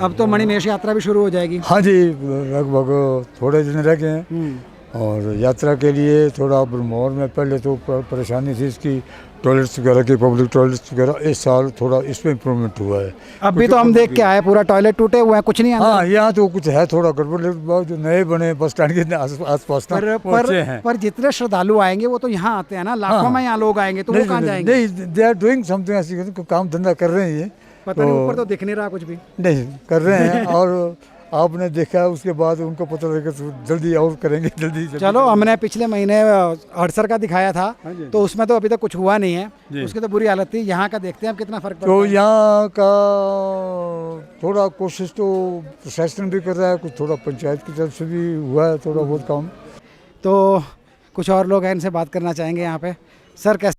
अब तो मणिमहेश यात्रा भी शुरू हो जाएगी। हाँ जी, लगभग थोड़े दिन रह गए हैं, और यात्रा के लिए थोड़ा ब्रह्मौर में पहले तो परेशानी थी इसकी, टॉयलेट्स वगैरह की, पब्लिक टॉयलेट्स वगैरह। इस साल थोड़ा इसमें इम्प्रूवमेंट हुआ है। अभी तो हम देख के आए, पूरा टॉयलेट टूटे हुए हैं, कुछ नहीं अंदर। हाँ, यहाँ तो कुछ है थोड़ा गड़बड़, लेकिन जो नए बने बस स्टैंड के आसपास ना वो अच्छे हैं। पर जितने श्रद्धालु आएंगे वो तो यहाँ आते हैं ना, लाखों में यहाँ लोग आएंगे, तो वो कहाँ जाएंगे? नहीं, दे आर डूइंग समथिंग, ऐसी काम धंधा कर रहे हैं ये। पता नहीं, ऊपर तो दिख नहीं रहा कुछ भी। नहीं कर रहे हैं, और आपने देखा उसके बाद उनको पता लगेगा तो जल्दी और करेंगे, जल्दी। चलो, हमने पिछले महीने हड़सर का दिखाया था, तो उसमें तो अभी तक कुछ हुआ नहीं है, उसकी तो बुरी हालत थी। यहाँ का देखते हैं अब कितना फर्क पड़ता तो है। यहाँ का थोड़ा कोशिश तो प्रशासन भी कर रहा है, कुछ थोड़ा पंचायत की तरफ से भी हुआ है थोड़ा बहुत काम। तो कुछ और लोग हैं, इनसे बात करना चाहेंगे यहाँ पे। सर कैसे?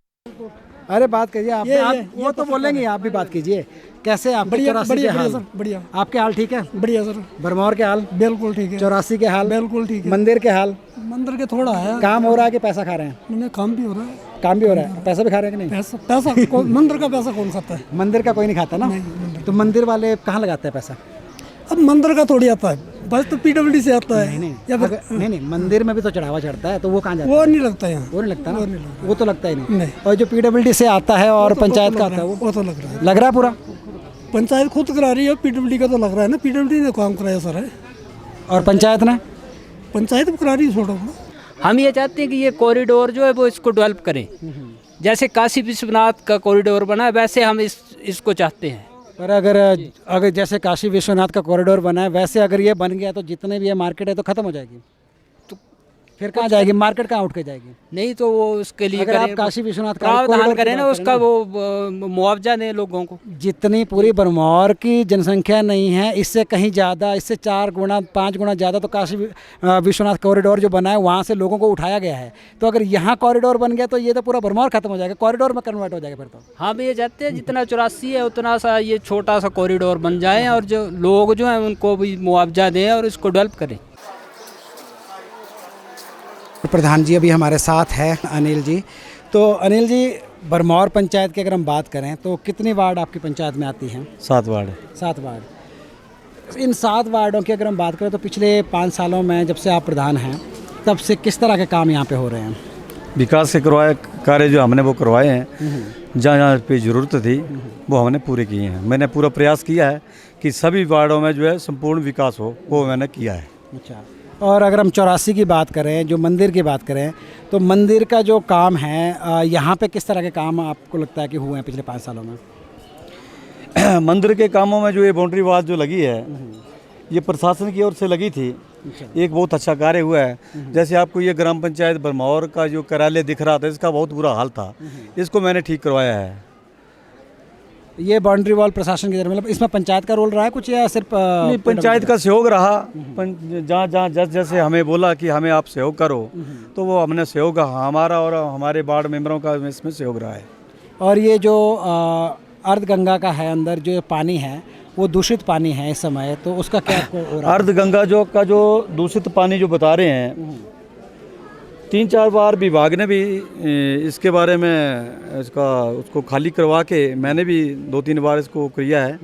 अरे बात करिए आप, वो तो बोलेंगे, आप भी बात कीजिए। कैसे आप? बढ़िया 84 बढ़िया के हाल? सर, बढ़िया। आपके हाल ठीक है? बढ़िया सर, भरमौर के हाल? बिल्कुल ठीक है। 84 के हाल? बिल्कुल ठीक है। मंदिर के हाल? मंदिर के थोड़ा है, काम हो रहा है कि पैसा खा रहे हैं? मैंने काम भी हो रहा है। काम भी हो रहा है, पैसा भी खा रहे हैं कि नहीं? पैसा मंदिर का पैसा कौन खाता है? मंदिर का कोई नहीं खाता ना? तो मंदिर वाले कहाँ लगाते हैं पैसा? अब मंदिर का थोड़ी आता है, बस तो पीडब्ल्यूडी से आता है। नहीं, मंदिर में भी तो चढ़ावा चढ़ता है, तो वो कहाँ जाता है? वो नहीं लगता यहाँ, वो नहीं लगता ना? वो तो लगता ही नहीं। नहीं। और जो पीडब्ल्यूडी से आता है और पंचायत का आता है, वो तो लग रहा है। लग रहा है पूरा? पंचायत खुद करा रही है, पीडब्ल्यूडी का तो लग रहा है ना, पीडब्ल्यूडी ने काम कराया सर है। और पंचायत ने? पंचायत भी करा रही है छोड़ो। हम ये चाहते हैं कि ये कॉरिडोर जो है वो इसको डेवलप करें, जैसे काशी विश्वनाथ का कॉरिडोर बना है वैसे हम इसको चाहते हैं। पर अगर जैसे काशी विश्वनाथ का कॉरिडोर बना है, वैसे अगर ये बन गया तो जितने भी ये मार्केट है तो खत्म हो जाएगी, तो फिर कहाँ जाएगी मार्केट? कहाँ उठ के जाएगी? नहीं तो वो उसके लिए अगर आप काशी विश्वनाथ का प्रावधान कॉरिडोर करें की ना, बात उसका करें वो मुआवजा दें लोगों को। जितनी पूरी भरमौर की जनसंख्या नहीं है, इससे कहीं ज़्यादा, इससे 4 गुना 5 गुना ज़्यादा तो काशी विश्वनाथ कॉरिडोर जो बना है वहाँ से लोगों को उठाया गया है। तो अगर यहाँ कॉरिडोर बन गया तो ये तो पूरा भरमौर खत्म हो जाएगा, कॉरिडोर में कन्वर्ट हो जाएगा फिर तो। हम ये चाहते हैं जितना 84 है उतना सा ये छोटा सा कॉरिडोर बन जाए, और जो लोग जो हैं उनको भी मुआवजा दें और इसको डेवलप करें। प्रधान जी अभी हमारे साथ हैं, अनिल जी। तो अनिल जी, भरमौर पंचायत की अगर हम बात करें तो कितनी वार्ड आपकी पंचायत में आती हैं? 7 वार्ड। 7 वार्ड। इन 7 वार्डों की अगर हम बात करें तो पिछले 5 सालों में जब से आप प्रधान हैं तब से किस तरह के काम यहाँ पे हो रहे हैं? विकास के करवाए कार्य जो हमने वो करवाए हैं, जहाँ जहाँ पे ज़रूरत थी वो हमने पूरे किए हैं। मैंने पूरा प्रयास किया है कि सभी वार्डों में जो है संपूर्ण विकास हो, वो मैंने किया है। अच्छा, और अगर हम 84 की बात करें, जो मंदिर की बात करें, तो मंदिर का जो काम है यहाँ पे किस तरह के काम आपको लगता है कि हुए हैं पिछले 5 सालों में? मंदिर के कामों में जो ये बाउंड्री वाल जो लगी है, ये प्रशासन की ओर से लगी थी। एक बहुत अच्छा कार्य हुआ है। जैसे आपको ये ग्राम पंचायत बरमौर का जो कार्यालय दिख रहा था, इसका बहुत बुरा हाल था, इसको मैंने ठीक करवाया है। ये बाउंड्री वॉल प्रशासन की तरफ, मतलब इसमें पंचायत का रोल रहा है कुछ, या सिर्फ नहीं, पंचायत का सहयोग रहा। जहाँ जहाँ जैसे हमें बोला कि हमें आप सहयोग करो, तो वो हमने सहयोग, हमारा और हमारे वार्ड मेंबरों का इसमें सहयोग रहा है। और ये जो अर्ध गंगा का है, अंदर जो पानी है वो दूषित पानी है इस समय, तो उसका क्या आपको हो रहा है? अर्ध गंगा जो दूषित पानी जो बता रहे हैं, 3-4 बार विभाग ने भी इसके बारे में उसको खाली करवा के, मैंने भी 2-3 बार इसको किया है।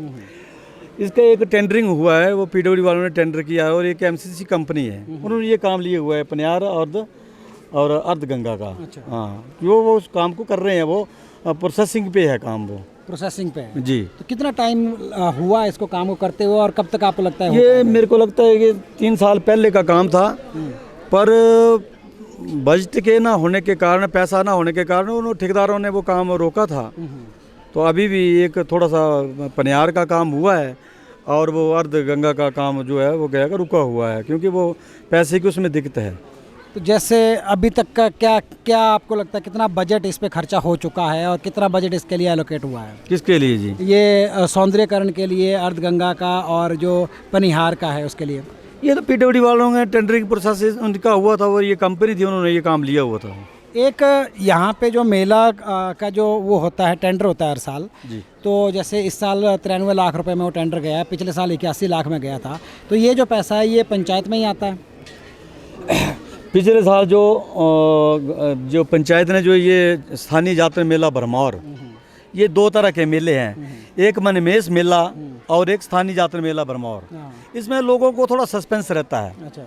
इसका एक टेंडरिंग हुआ है, वो पीडब्ल्यू वालों ने टेंडर किया है, और एक एमसीसी कंपनी है, उन्होंने ये काम लिए हुआ है पनियार और अर्ध गंगा का। हाँ, वो उस काम को कर रहे हैं, वो प्रोसेसिंग पे है काम, वो प्रोसेसिंग पे है। जी। तो कितना टाइम हुआ इसको काम को करते हुए, और कब तक आपको लगता है? ये मेरे को लगता है कि 3 साल पहले का काम था, पर बजट के ना होने के कारण, पैसा ना होने के कारण उन ठेकेदारों ने वो काम रोका था। तो अभी भी एक थोड़ा सा पनियार का काम हुआ है, और वो अर्ध गंगा का काम जो है वो गया का रुका हुआ है, क्योंकि वो पैसे की उसमें दिक्कत है। तो जैसे अभी तक का क्या आपको लगता है कितना बजट इस पे खर्चा हो चुका है, और कितना बजट इसके लिए एलोकेट हुआ है? किसके लिए जी? ये सौंदर्यकरण के लिए, अर्ध गंगा का, और जो पनिहार का है उसके लिए। ये तो पीडब्ल्यू वालों ने टेंडरिंग प्रोसेस उनका हुआ था, और ये कंपनी थी, उन्होंने ये काम लिया हुआ था। एक यहाँ पे जो मेला का जो वो होता है, टेंडर होता है हर साल जी। तो जैसे इस साल 93 लाख रुपए में वो टेंडर गया है, पिछले साल 81 लाख में गया था। तो ये जो पैसा है ये पंचायत में ही आता है? पिछले साल जो पंचायत ने जो ये स्थानीय जातरा मेला बरमौर, ये 2 तरह के मेले हैं, एक मनमेश मेला और एक स्थानीय जातरा मेला बरमौर। इसमें लोगों को थोड़ा सस्पेंस रहता है। अच्छा।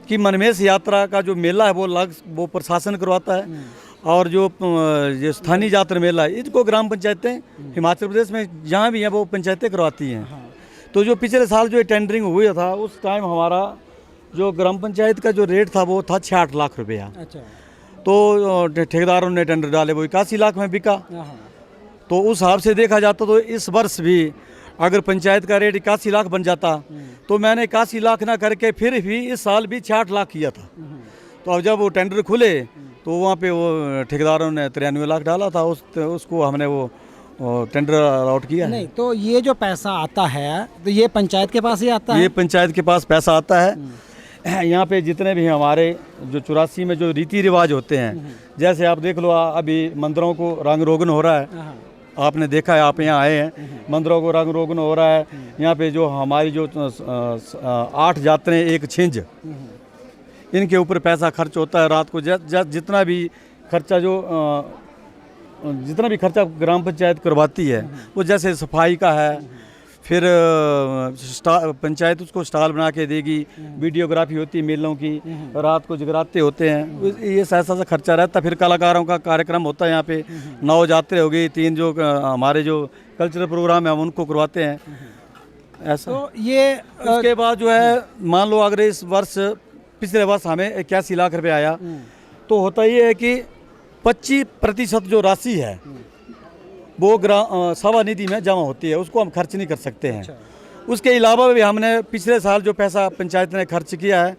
कि मनमेश यात्रा का जो मेला है वो प्रशासन करवाता है, और जो स्थानीय जातरा मेला है इसको ग्राम पंचायतें हिमाचल प्रदेश में जहाँ भी हैं वो पंचायतें करवाती हैं। तो जो पिछले साल जो टेंडरिंग हुआ था, उस टाइम हमारा जो ग्राम पंचायत का जो रेट था वो था 66 लाख रुपया। अच्छा। तो ठेकेदारों ने टेंडर डाले, वो 81 लाख में बिका। तो उस हिसाब से देखा जाता तो इस वर्ष भी अगर पंचायत का रेट 81 लाख बन जाता, तो मैंने 81 लाख ना करके फिर भी इस साल भी 66 लाख किया था। तो अब जब वो टेंडर खुले तो वहाँ पे वो ठेकेदारों ने 93 लाख डाला था, उसको हमने वो टेंडर आउट किया। नहीं, तो ये जो पैसा आता है तो ये पंचायत के पास ही आता है? ये पंचायत के पास पैसा आता है। यहाँ पे जितने भी हमारे जो 84 में जो रीति रिवाज होते हैं, जैसे आप देख लो, अभी मंदिरों को रंग रोगन हो रहा है, आपने देखा है, आप यहाँ आए हैं, मंदिरों को रंग रोगन हो रहा है। यहाँ पे जो हमारी जो 8 यात्राएं, एक छिंज, इनके ऊपर पैसा खर्च होता है। रात को जितना भी खर्चा ग्राम पंचायत करवाती है, वो जैसे सफाई का है, फिर पंचायत उसको स्टॉल बना के देगी, वीडियोग्राफी होती है मेलों की, रात को जगराते होते हैं, ये ऐसा सा खर्चा रहता है। फिर कलाकारों का कार्यक्रम होता है यहाँ पे, 9 यात्रा हो गई, 3 जो हमारे जो कल्चरल प्रोग्राम है हम उनको करवाते हैं ऐसा। तो ये उसके बाद जो है, मान लो अगर इस वर्ष, पिछले वर्ष हमें 81 लाख रुपये आया, तो होता ये है कि 25% जो राशि है वो सभा निधि में जमा होती है, उसको हम खर्च नहीं कर सकते हैं। अच्छा। उसके अलावा भी हमने पिछले साल जो पैसा पंचायत ने खर्च किया है,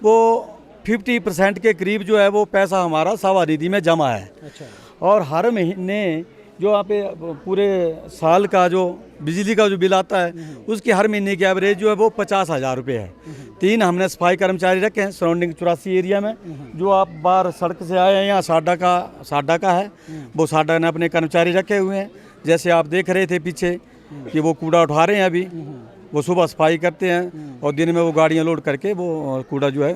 वो 50% के करीब जो है वो पैसा हमारा सभा निधि में जमा है। अच्छा। और हर महीने जो यहाँ पे पूरे साल का जो बिजली का जो बिल आता है, उसकी हर महीने की एवरेज जो है वो 50,000 रुपये है। 3 हमने सफाई कर्मचारी रखे हैं सराउंडिंग 84 एरिया में। जो आप बाहर सड़क से आए हैं, यहाँ साडा का है, वो साडा ने अपने कर्मचारी रखे हुए हैं। जैसे आप देख रहे थे पीछे कि वो कूड़ा उठा रहे हैं, अभी वो सुबह सफाई करते हैं और दिन में वो गाड़ियाँ लोड करके वो कूड़ा जो है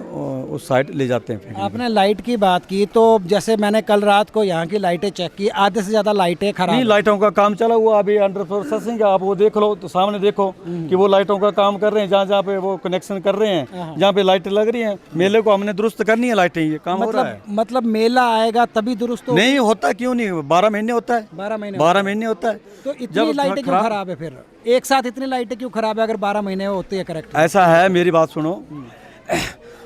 उस साइड ले जाते हैं। आपने लाइट की बात की, तो जैसे मैंने कल रात को यहाँ की लाइटें चेक की, आधे से ज़्यादा लाइटें खराब। नहीं, लाइटों का काम चला हुआ अभी अंडर प्रोसेसिंग है। आप वो देख लो तो सामने देखो कि वो लाइटों का काम कर रहे हैं, जहाँ पे वो कनेक्शन कर रहे हैं, जहाँ पे लाइटें लग रही हैं। मेले को हमने दुरुस्त करनी है लाइटें, ये काम हो रहा है। मतलब मेला आएगा तभी दुरुस्त नहीं होता? क्यों नहीं, 12 महीने होता है। 12 महीने होता है। तो इतनी लाइटें क्यों खराब है फिर? एक साथ इतनी लाइटें क्यों खराब है अगर 12 महीने होती है? करेक्ट, ऐसा है, मेरी बात सुनो।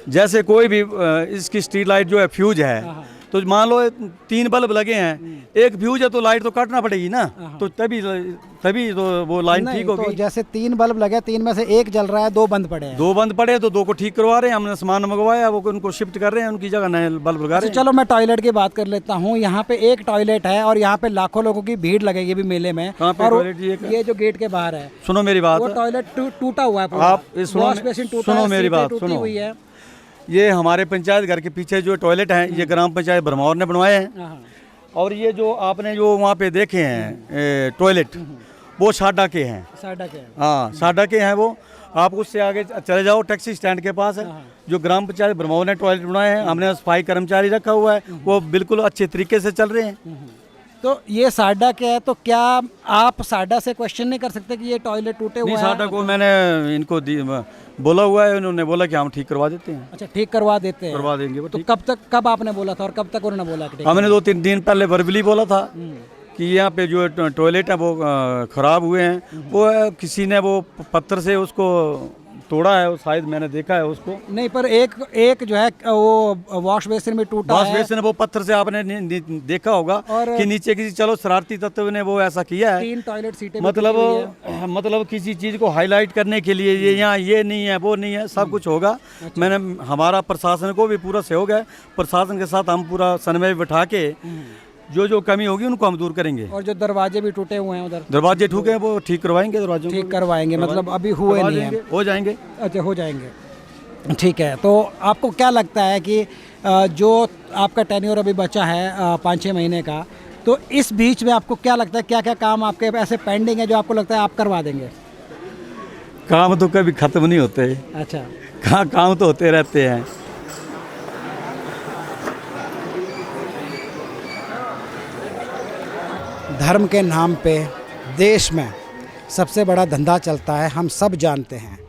जैसे कोई भी इसकी स्ट्रीट लाइट जो है फ्यूज है, तो मान लो 3 बल्ब लगे हैं, एक फ्यूज है तो लाइट तो काटना पड़ेगी ना, तो तभी तो वो लाइन ठीक होगी। तो जैसे 3 बल्ब लगे, 3 में से एक जल रहा है, 2 बंद पड़े हैं। 2 बंद पड़े तो 2 को ठीक करवा रहे हैं, हमने सामान मंगवाया, वो उनको शिफ्ट कर रहे हैं, उनकी जगह नए बल्ब लगा रहे हैं। चलो मैं टॉयलेट की बात कर लेता हूँ। यहाँ पे एक टॉयलेट है और यहाँ पे लाखों लोगों की भीड़ लगेगी भी मेले में। कहाँ पे और टॉयलेट? ये जो गेट के बाहर है, सुनो मेरी बात, वो टॉयलेट टूटा हुआ है पूरा। आप वॉश बेसिन टूटा है, सुनो मेरी सीटें बात, टूटी सुनो। हुई है। ये हमारे पंचायत घर के पीछे जो टॉयलेट हैं, ये ग्राम पंचायत भरमौर ने बनवाए हैं। और ये जो आपने जो वहाँ पे देखे हैं टॉयलेट, वो साडा के हैं। साडा के? हाँ, साडा के हैं वो। आप उससे आगे चले जाओ, टैक्सी स्टैंड के पास है, जो ग्राम पंचायत भरमौर ने टॉयलेट बनाए हैं। हमने सफाई कर्मचारी रखा हुआ है, वो बिल्कुल अच्छे तरीके से चल रहे हैं। तो ये साडा के है, तो क्या आप साडा से क्वेश्चन नहीं कर सकते कि ये टॉयलेट टूटे हुए नहीं, हैं? साडा को मैंने इनको बोला हुआ है, उन्होंने बोला कि हम ठीक करवा देते हैं। अच्छा, ठीक करवा देते हैं? करवा देंगे वो तो ठीक। कब आपने बोला था और कब तक उन्होंने बोला कि ठीक? हमने 2-3 दिन पहले वर्बली बोला था कि यहाँ पे जो टॉयलेट है वो ख़राब हुए हैं। वो किसी ने वो पत्थर से उसको तोड़ा है, वो शायद मैंने देखा है उसको। नहीं, पर एक जो है वो वॉश बेसिन में टूटा वॉश है। बेसिन वो पत्थर से आपने देखा होगा और कि नीचे किसी चलो शरारती तत्व ने वो ऐसा किया है। 3 टॉयलेट सीटें भी टूटी हुई है। मतलब किसी चीज़ को हाईलाइट करने के लिए ये यहाँ ये नहीं है, वो नहीं है, सब कुछ होगा। मैंने हमारा प्रशासन को भी पूरा सहयोग है, प्रशासन के साथ हम पूरा समन्वय बिठा के जो कमी होगी उनको हम दूर करेंगे। और जो दरवाजे भी टूटे हुए हैं उधर, दरवाजे ठूके हैं, वो ठीक करवाएंगे, दरवाजे ठीक करवाएंगे, मतलब अभी हुए नहीं है? हो जाएंगे। अच्छा, हो जाएंगे, ठीक है। तो आपको क्या लगता है कि जो आपका टेन्योर अभी बचा है 5-6 महीने का, तो इस बीच में आपको क्या लगता है क्या क्या काम आपके ऐसे पेंडिंग है जो आपको लगता है आप करवा देंगे? काम तो कभी ख़त्म नहीं होते। अच्छा, काम तो होते रहते हैं। धर्म के नाम पे देश में सबसे बड़ा धंधा चलता है, हम सब जानते हैं।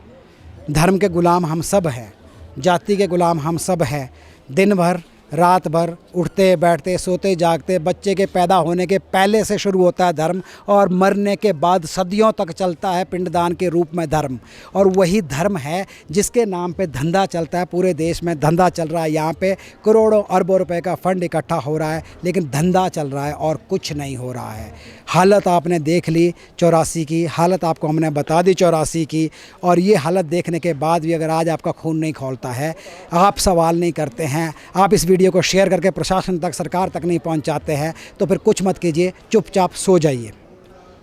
धर्म के गुलाम हम सब हैं, जाति के गुलाम हम सब हैं। दिन भर रात भर उठते बैठते सोते जागते, बच्चे के पैदा होने के पहले से शुरू होता है धर्म, और मरने के बाद सदियों तक चलता है पिंडदान के रूप में धर्म। और वही धर्म है जिसके नाम पे धंधा चलता है। पूरे देश में धंधा चल रहा है, यहाँ पे करोड़ों अरबों रुपए का फंड इकट्ठा हो रहा है, लेकिन धंधा चल रहा है और कुछ नहीं हो रहा है। हालत आपने देख ली 84 की, हालत आपको हमने बता दी 84 की, और ये हालत देखने के बाद भी अगर आज आपका खून नहीं खौलता है, आप सवाल नहीं करते हैं, आप इस वीडियो को शेयर करके प्रशासन तक, सरकार तक नहीं पहुंचाते हैं, तो फिर कुछ मत कीजिए, चुपचाप सो जाइए।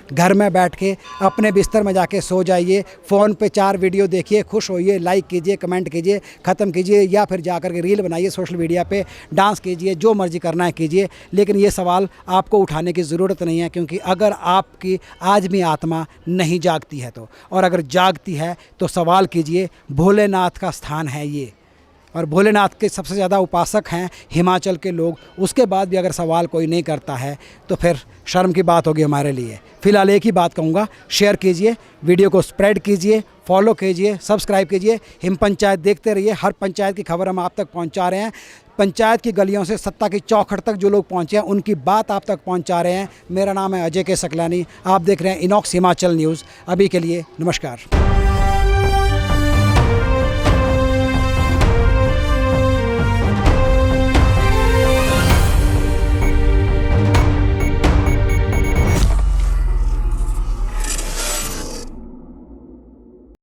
घर में बैठ के अपने बिस्तर में जाके सो जाइए। फ़ोन पे 4 वीडियो देखिए, खुश होइए, लाइक कीजिए, कमेंट कीजिए, ख़त्म कीजिए, या फिर जा कर के रील बनाइए सोशल मीडिया पे, डांस कीजिए, जो मर्ज़ी करना है कीजिए। लेकिन ये सवाल आपको उठाने की ज़रूरत नहीं है, क्योंकि अगर आपकी आज भी आत्मा नहीं जागती है तो, और अगर जागती है तो सवाल कीजिए। भोलेनाथ का स्थान है ये, और भोलेनाथ के सबसे ज़्यादा उपासक हैं हिमाचल के लोग। उसके बाद भी अगर सवाल कोई नहीं करता है तो फिर शर्म की बात होगी हमारे लिए। फ़िलहाल एक ही बात कहूँगा, शेयर कीजिए, वीडियो को स्प्रेड कीजिए, फॉलो कीजिए, सब्सक्राइब कीजिए। हिम पंचायत देखते रहिए, हर पंचायत की खबर हम आप तक पहुँचा रहे हैं। पंचायत की गलियों से सत्ता की चौखट तक जो लोग पहुँचे हैं उनकी बात आप तक पहुँचा रहे हैं। मेरा नाम है अजय के सकलानी, आप देख रहे हैं इनॉक्स हिमाचल न्यूज़। अभी के लिए नमस्कार।